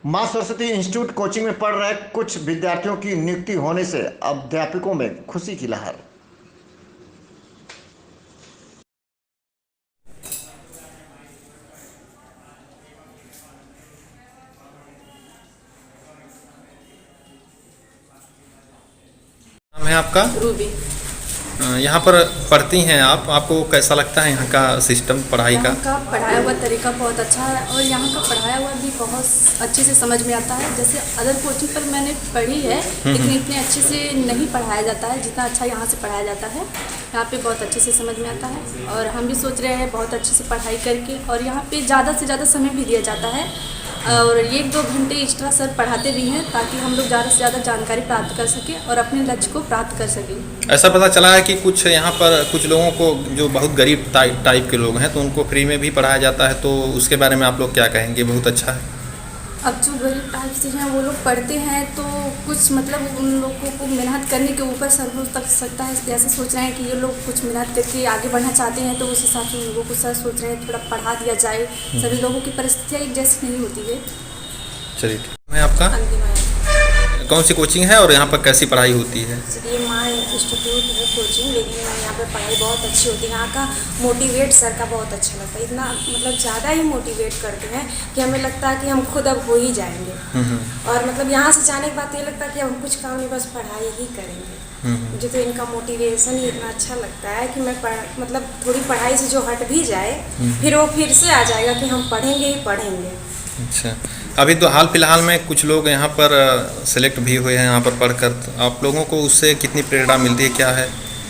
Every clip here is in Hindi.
मां सरस्वती इंस्टीट्यूट कोचिंग में पढ़ रहे कुछ विद्यार्थियों की नियुक्ति होने से अध्यापकों में खुशी की लहर। नाम है आपका? रूबी। यहाँ पर पढ़ती हैं आप, आपको कैसा लगता है यहाँ का सिस्टम पढ़ाई का? यहाँ का पढ़ाया हुआ तरीका बहुत अच्छा है और यहाँ का पढ़ाया हुआ भी बहुत अच्छे से समझ में आता है। जैसे अदर कोचिंग पर मैंने पढ़ी है लेकिन इतने अच्छे से नहीं पढ़ाया जाता है जितना अच्छा यहाँ से पढ़ाया जाता है। यहाँ पे बहुत अच्छे से समझ में आता है और हम भी सोच रहे हैं बहुत अच्छे से पढ़ाई करके, और यहाँ पे ज़्यादा से ज़्यादा समय भी दिया जाता है और 1-2 घंटे एक्स्ट्रा सर पढ़ाते भी हैं ताकि हम लोग ज़्यादा से ज़्यादा जानकारी प्राप्त कर सकें और अपने लक्ष्य को प्राप्त कर सकें। ऐसा पता चला है कि कुछ यहाँ पर कुछ लोगों को जो बहुत गरीब टाइप के लोग हैं तो उनको फ्री में भी पढ़ाया जाता है, तो उसके बारे में आप लोग क्या कहेंगे? बहुत अच्छा है। अब जो गरीब टाइप से हैं वो लोग पढ़ते हैं तो कुछ मतलब उन लोगों को मेहनत करने के ऊपर सर हो तक सकता है, जैसे सोच रहे हैं कि ये लोग कुछ मेहनत करके आगे बढ़ना चाहते हैं तो उस हिसाब से उन लोगों को सर सोच रहे हैं थोड़ा पढ़ा दिया जाए। सभी लोगों की परिस्थितियाँ एक जैसी नहीं होती है। चलिए ठीक है। आपका अंतिम कौन सी कोचिंग है और यहाँ पर कैसी पढ़ाई होती है? ये माँ इंस्टीट्यूट है कोचिंग, लेकिन यहाँ पर पढ़ाई बहुत अच्छी होती है। यहाँ का मोटिवेट सर का बहुत अच्छा लगता है, इतना मतलब ज़्यादा ही मोटिवेट करते हैं कि हमें लगता है कि हम खुद अब हो ही जाएंगे। और मतलब यहाँ से जाने के बाद ये लगता है कि अब हम कुछ काम नहीं, बस पढ़ाई ही करेंगे। मुझे तो इनका मोटिवेशन ही इतना अच्छा लगता है कि मैं मतलब थोड़ी पढ़ाई से जो हट भी जाए फिर वो फिर से आ जाएगा कि हम पढ़ेंगे ही पढ़ेंगे। अच्छा, अभी तो हाल फिलहाल में कुछ लोग यहाँ पर सेलेक्ट भी हुए हैं यहाँ पर पढ़कर, तो आप लोगों को उससे कितनी प्रेरणा मिलती है, क्या है?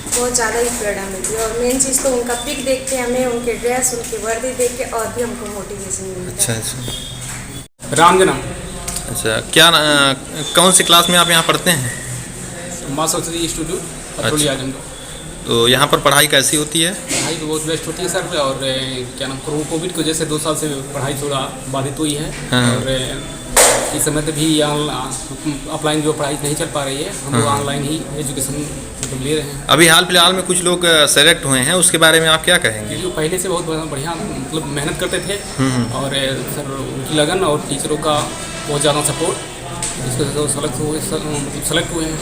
बहुत ज़्यादा ही प्रेरणा मिलती है और मेन चीज़ तो उनका पिक देख के हमें, उनके ड्रेस, उनकी वर्दी देख के और भी हमको मोटिवेशन मिलता अच्छा है। अच्छा। रामजना। अच्छा, क्या कौन सी क्लास में आप यहाँ पढ़ते हैं? माँ सरस्वती इंस्टीट्यूट पथरोली अच्छा। आजमगढ़। तो यहाँ पर पढ़ाई कैसी होती है? पढ़ाई तो बहुत बेस्ट होती है सर, और क्या नाम कोविड की वजह से 2 साल से पढ़ाई थोड़ा बाधित हुई है। हाँ। और इस समय तो भी ऑफलाइन जो पढ़ाई नहीं चल पा रही है, हम लोग हाँ। ऑनलाइन ही एजुकेशन मतलब ले रहे हैं। अभी हाल फिलहाल में कुछ लोग सेलेक्ट हुए हैं, उसके बारे में आप क्या कहेंगे? जो पहले से बहुत बढ़िया मतलब मेहनत करते थे और सर उनकी लगन और टीचरों का बहुत ज़्यादा सपोर्ट, इसके वजह से सेलेक्ट हुए हैं।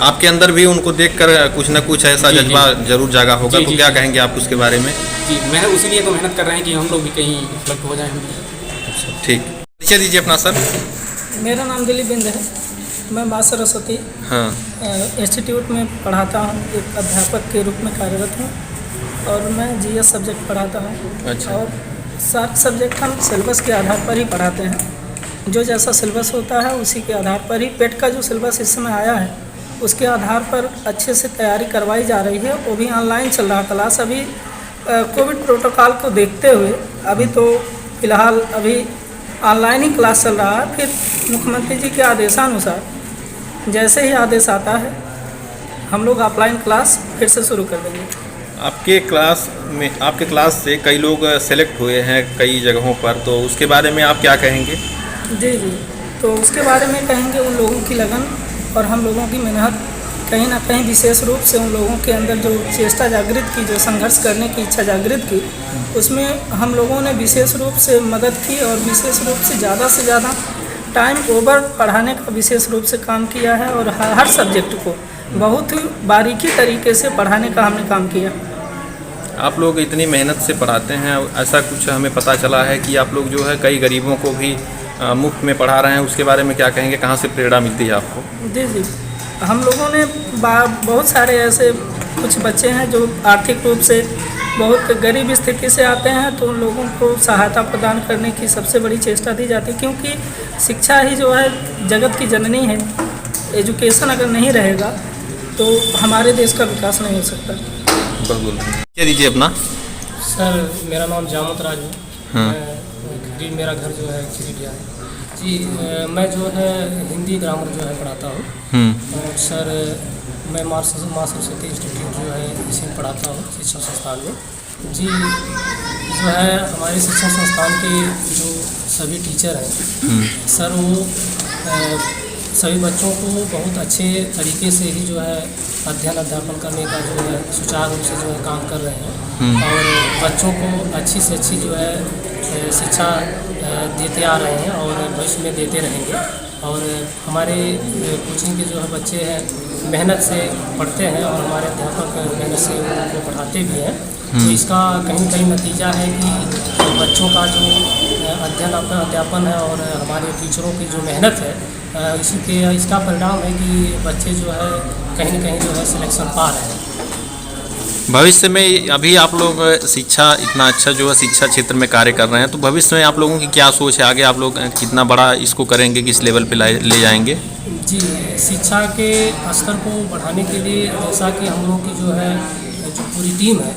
आपके अंदर भी उनको देखकर कुछ न कुछ ऐसा जी, जी। जज्बा जरूर जागा होगा, जी, तो जी, क्या जी। कहेंगे आप उसके बारे में? जी, मैं उसीलिए तो मेहनत कर रहे हैं कि हम लोग भी कहीं सेलेक्ट हो जाएं हम भी। अच्छा, ठीक। परिचय दीजिए अपना सर। मेरा नाम दिलीप बिंद है। मैं माँ सरस्वती हाँ। इंस्टीट्यूट में पढ़ाता हूँ, एक अध्यापक के रूप में कार्यरत हूँ और मैं जीएस सब्जेक्ट पढ़ाता हूँ। अच्छा। और सारे सब्जेक्ट हम सिलेबस के आधार पर ही पढ़ाते हैं। जो जैसा सिलेबस होता है उसी के आधार पर ही, पेट का जो सिलेबस इस समय आया है उसके आधार पर अच्छे से तैयारी करवाई जा रही है। वो भी ऑनलाइन चल रहा क्लास। अभी कोविड प्रोटोकॉल को देखते हुए अभी तो फिलहाल अभी ऑनलाइन ही क्लास चल रहा है। फिर मुख्यमंत्री जी के आदेशानुसार जैसे ही आदेश आता है हम लोग ऑफलाइन क्लास फिर से शुरू कर देंगे। आपके क्लास से कई लोग सेलेक्ट हुए हैं कई जगहों पर, तो उसके बारे में आप क्या कहेंगे? जी जी, तो उसके बारे में कहेंगे उन लोगों की लगन और हम लोगों की मेहनत कहीं ना कहीं विशेष रूप से उन लोगों के अंदर जो चेष्टा जागृत की, जो संघर्ष करने की इच्छा जागृत की, उसमें हम लोगों ने विशेष रूप से मदद की और विशेष रूप से ज़्यादा टाइम ओवर पढ़ाने का विशेष रूप से काम किया है और हर सब्जेक्ट को बहुत ही बारीकी तरीके से पढ़ाने का हमने काम किया। आप लोग इतनी मेहनत से पढ़ाते हैं, ऐसा कुछ हमें पता चला है कि आप लोग जो है कई गरीबों को भी मुफ्त में पढ़ा रहे हैं, उसके बारे में क्या कहेंगे? कहाँ से प्रेरणा मिलती है आपको? जी जी, हम लोगों ने बहुत सारे ऐसे कुछ बच्चे हैं जो आर्थिक रूप से बहुत गरीब स्थिति से आते हैं, तो उन लोगों को सहायता प्रदान करने की सबसे बड़ी चेष्टा दी जाती है, क्योंकि शिक्षा ही जो है जगत की जननी है। एजुकेशन अगर नहीं रहेगा तो हमारे देश का विकास नहीं हो सकता। बिल्कुल। क्या दीजिए अपना? सर मेरा नाम जामत राज है। हाँ। मेरा घर जो है खिरिडिया है जी। मैं जो है हिंदी ग्रामर जो है पढ़ाता हूँ और सर मैं माँ सरस्वती इंस्टीट्यूट जो है इसी में पढ़ाता हूँ शिक्षा संस्थान में जी। जो है हमारे शिक्षा संस्थान के जो सभी टीचर हैं सर वो सभी बच्चों को बहुत अच्छे तरीके से ही जो है अध्यापन करने का जो है सुचारू रूप से जो है काम कर रहे हैं और बच्चों को अच्छी से अच्छी जो है शिक्षा देते आ रहे हैं और भविष्य में देते रहेंगे। और हमारे कोचिंग के जो है बच्चे हैं मेहनत से पढ़ते हैं और हमारे अध्यापक मेहनत से उनको पढ़ाते भी हैं। तो इसका कहीं न कहीं नतीजा है कि बच्चों का जो अध्यापन है और हमारे टीचरों की जो मेहनत है इसका परिणाम है कि बच्चे जो है कहीं न कहीं जो है सिलेक्शन पा रहे हैं। भविष्य में अभी आप लोग शिक्षा इतना अच्छा जो है शिक्षा क्षेत्र में कार्य कर रहे हैं, तो भविष्य में आप लोगों की क्या सोच है? आगे आप लोग कितना बड़ा इसको करेंगे, किस लेवल पे ले जाएंगे? जी, शिक्षा के स्तर को बढ़ाने के लिए जैसा कि हम लोग की जो है जो पूरी टीम है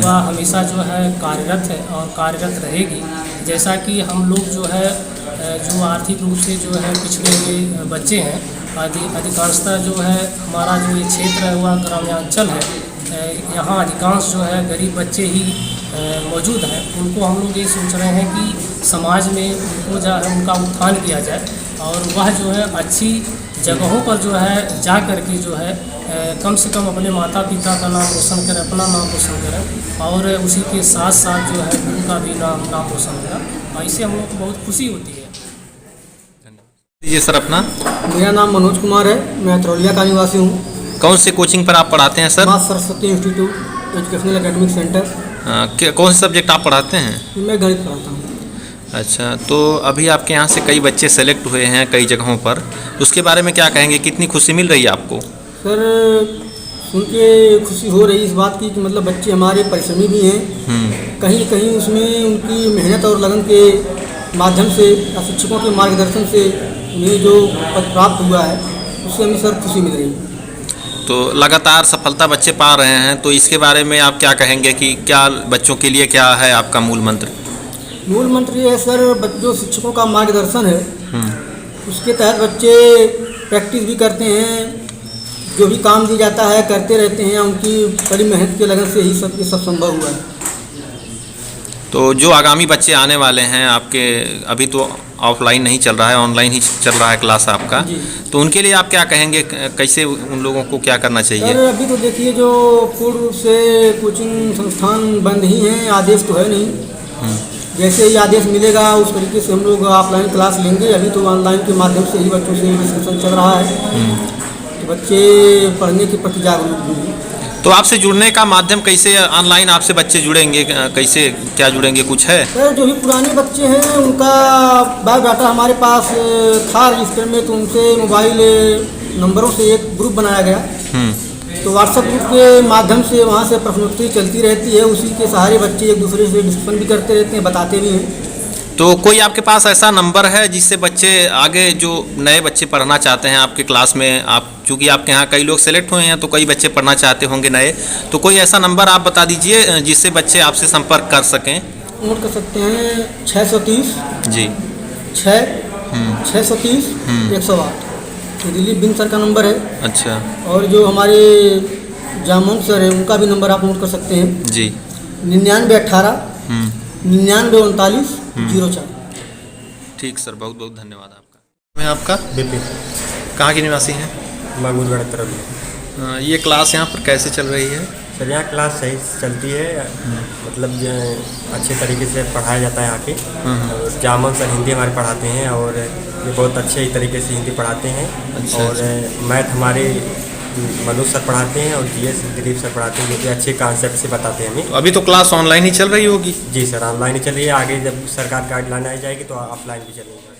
वह हमेशा जो है कार्यरत है और कार्यरत रहेगी। जैसा कि हम लोग जो है जो आर्थिक रूप से जो है पिछड़े हुए बच्चे हैं, अधिकांशतः जो है हमारा जो ये क्षेत्र है वह ग्रामीणांचल है, यहाँ अधिकांश जो है गरीब बच्चे ही मौजूद हैं। उनको हम लोग ये सोच रहे हैं कि समाज में उनको जो है उनका उत्थान किया जाए और वह जो है अच्छी जगहों पर जो है जा कर के जो है कम से कम अपने माता पिता का नाम रोशन करें, अपना नाम रोशन करें और उसी के साथ साथ जो है उनका भी नाम रोशन करें। और इससे हम लोग को बहुत खुशी होती है। जी सर, अपना? मेरा नाम मनोज कुमार है, मैं अतरौलिया का निवासी हूँ। कौन से कोचिंग पर आप पढ़ाते हैं सर? माँ Saraswati institute educational academic centre. कौन से सब्जेक्ट आप पढ़ाते हैं? मैं गणित पढ़ाता हूँ। अच्छा, तो अभी आपके यहाँ से कई बच्चे सेलेक्ट हुए हैं कई जगहों पर, उसके बारे में क्या कहेंगे? कितनी खुशी मिल रही है आपको? सर, सुन के खुशी हो रही इस बात की कि मतलब बच्चे हमारे परिश्रमी भी हैं, कहीं कहीं उसमें उनकी मेहनत और लगन के माध्यम से या शिक्षकों के मार्गदर्शन से उन्हें जो पद प्राप्त हुआ है उससे हमें सर खुशी मिल रही है। तो लगातार सफलता बच्चे पा रहे हैं, तो इसके बारे में आप क्या कहेंगे कि क्या बच्चों के लिए क्या है आपका मूल मंत्र? मूल मंत्र ये है सर, जो शिक्षकों का मार्गदर्शन है उसके तहत बच्चे प्रैक्टिस भी करते हैं, जो भी काम दिया जाता है करते रहते हैं। उनकी बड़ी मेहनत के लगन से ही ये सब संभव हुआ है। तो जो आगामी बच्चे आने वाले हैं आपके, अभी तो ऑफलाइन नहीं चल रहा है, ऑनलाइन ही चल रहा है क्लास आपका, तो उनके लिए आप क्या कहेंगे? कैसे उन लोगों को क्या करना चाहिए? सर, अभी तो देखिए जो पूर्ण रूप से कोचिंग संस्थान बंद ही हैं, आदेश तो है नहीं। जैसे ही आदेश मिलेगा उस तरीके से हम लोग ऑफलाइन क्लास लेंगे। अभी तो ऑनलाइन के माध्यम से ही बच्चों से डिस्कशन चल रहा है, तो बच्चे पढ़ने के प्रति जागरूक भी। तो आपसे जुड़ने का माध्यम कैसे? ऑनलाइन आपसे बच्चे जुड़ेंगे कैसे, क्या जुड़ेंगे, कुछ है? सर, जो भी पुराने बच्चे हैं उनका बायोडाटा हमारे पास था रजिस्टर में, तो उनसे मोबाइल नंबरों से एक ग्रुप बनाया गया। तो व्हाट्सएप ग्रुप के माध्यम से वहाँ से प्रश्नोत्तरी चलती रहती है, उसी के सहारे बच्चे एक दूसरे से डिस्कशन भी करते रहते हैं, बताते भी हैं। तो कोई आपके पास ऐसा नंबर है जिससे बच्चे आगे जो नए बच्चे पढ़ना चाहते हैं आपके क्लास में, आप चूँकि आपके यहाँ कई लोग सेलेक्ट हुए हैं तो कई बच्चे पढ़ना चाहते होंगे नए, तो कोई ऐसा नंबर आप बता दीजिए जिससे बच्चे आपसे संपर्क कर सकें? नोट कर सकते हैं 630 जी 630 108, तो दिलीप बिन सर का नंबर है। अच्छा। और जो हमारे जामुन सर है उनका भी नंबर आप नोट कर सकते हैं जी 9918 9939 04। ठीक सर, बहुत बहुत धन्यवाद आपका। मैं आपका? बिपिन। कहाँ के निवासी हैं? मांगूरगढ़ तरफ। ये क्लास यहाँ पर कैसे चल रही है? सर, यहाँ क्लास सही चलती है, मतलब जो अच्छे तरीके से पढ़ाया जाता है यहाँ के। और जामन सर हिंदी हमारे पढ़ाते हैं और ये बहुत अच्छे तरीके से हिंदी पढ़ाते हैं। अच्छा, और मैथ हमारे मनोज सर पढ़ाते हैं और जीएस दिलीप सर पढ़ाते हैं, जो कि अच्छे कॉन्सेप्ट से बताते हैं हमें। तो अभी तो क्लास ऑनलाइन ही चल रही होगी? जी सर, ऑनलाइन ही चल रही है। आगे जब सरकार गाइडलाइन आ जाएगी तो ऑफलाइन भी चलेगी।